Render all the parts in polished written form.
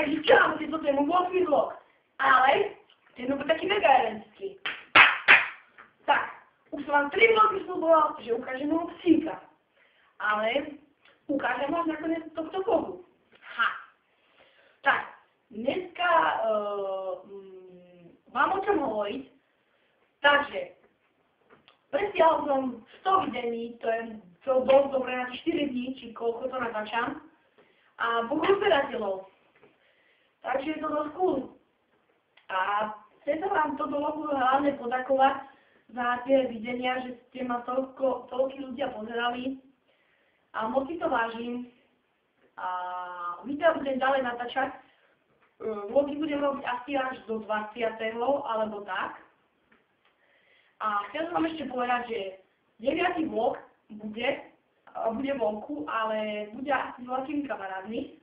Takže čau, toto je môj 8. vlog. Ale, ten bude taký mega erenský. Tak, už som vám 3 vlogy slúboval, že ukážem môjho psíka. Ale, ukážem vás nakoniec tohto vlogu. Ha. Tak, dneska vám o čom hovoriť. Takže, presiahol som 100 videní, to je dosť dobre na 4 dní, či koľko to natáčam. A Boh rozberateľov. Takže je to dosť cool. A chcem sa vám toto vlogu hlavne poďakovať za tie videnia, že ste ma toľkí ľudia pozerali. A moc si to vážim. A videa budem ďalej natáčať. Vlogy budem robiť asi až do 20. alebo tak. A chcem vám ešte povedať, že 9. vlog bude vonku, ale bude asi s veľkými kamarádmi.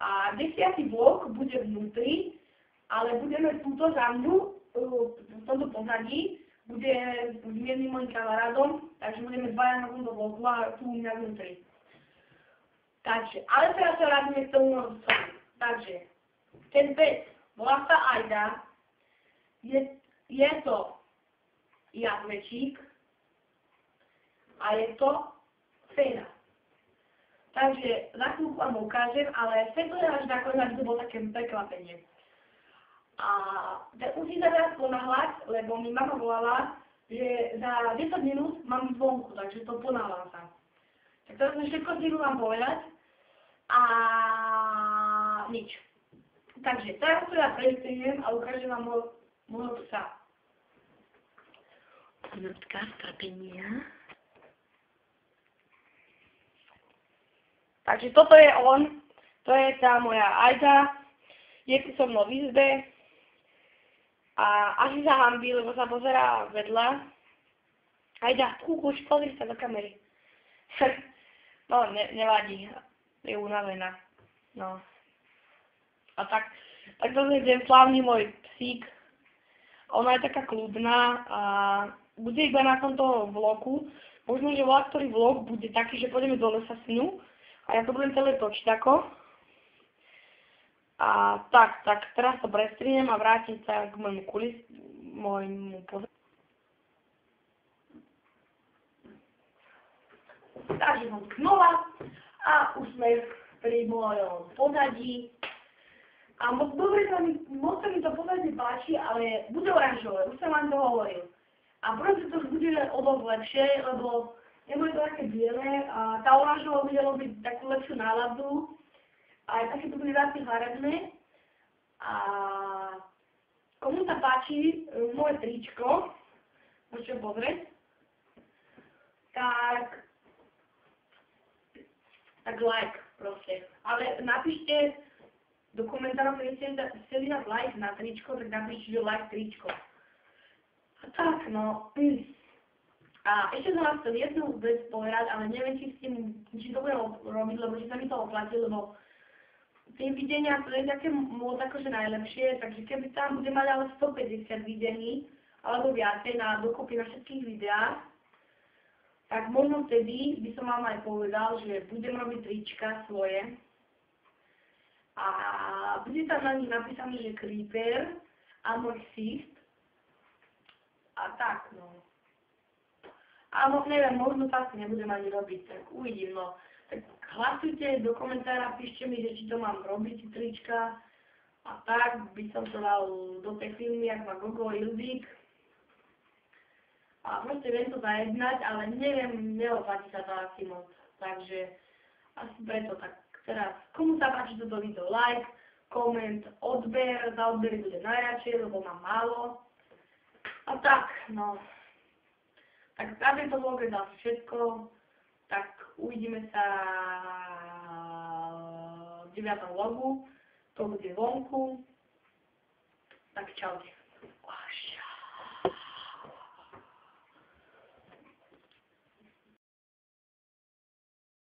A 10. vlog bude vnútri, ale budeme túto za mňu, v tomto pozadí, bude s jedným mojim kamarádom, takže budeme dvaja na tomto vlogu a tu u mňa vnútri. Takže, ale teraz sa vrátime k tomu rozsahu. Takže, ten pes volá sa Aida, je to jazvečík a je to Fena. Takže za chvíľku vám ukážem, ale chcem to až nakoniec, aby to bolo také prekvapenie. A musím sa teraz ponáhľať, lebo mi mama volala, že za 10 minút mám ísť vonku, takže to ponáhľam sa. Tak teraz som všetko stihnu vám povedať a nič. Takže teraz to ja prestrihnem a ukážem vám môjho psa. Minútka strpenia. Takže toto je on, to je tá moja Aida, je tu so mnou v izbe a asi sa hanbí, lebo sa pozerá vedľa. Aida, kúkuš, pozri sa do kamery. No, nevadí, je unavená. No. A tak to je ten slávny môj psík. Ona je taká kľudná a bude iba na tomto vlogu. Možno, že ktorý vlog bude taký, že pôjdeme do lesa s ňou. A ja to budem celé točiť ako. A tak teraz to prestrihnem a vrátim sa k môjmu pozadí. Takže som znova a už sme pri mojom pozadí. A moc sa mi to pozadí páči, ale bude oranžové, už som vám to hovoril. A proste to už bude o dosť lepšie, lebo nebude to také biele a tá oranžová bude robiť takú lepšiu náladu. A také to bude viac farebné. A komu sa páči moje tričko, môžete pozrieť, tak like proste. Ale napíšte do komentárov, keď chceli dať like na tričko, tak napíšte, že like tričko. A tak no. A ešte som vám chcel jednu vec povedať, ale neviem, či to budem robiť, lebo či sa mi to oplatí, lebo tie videnia to je také moc akože najlepšie, takže keby tam bude mať ale 150 videní, alebo viacej dokopy na všetkých videách, tak možno vtedy by som vám aj povedal, že budem robiť trička svoje. A bude tam na nich napísané, že Creeper a môj ksíft. A tak no. A neviem, možno to asi nebudem ani robiť, tak uvidím, no. Tak hlasujte do komentára, píšte mi, že či to mám robiť, trička. A tak by som to dal do tej filmy, jak má Gogo Ildík. A proste viem to zajednať, ale neviem, neoplatí sa to asi moc. Takže asi preto tak teraz, komu sa páči toto video, like, koment, odber, za odbery bude najradšej, lebo mám málo. A tak, no. Tak na tejto vloge dá všetko, tak uvidíme sa v 9. vlogu, to bude vonku, tak čaute.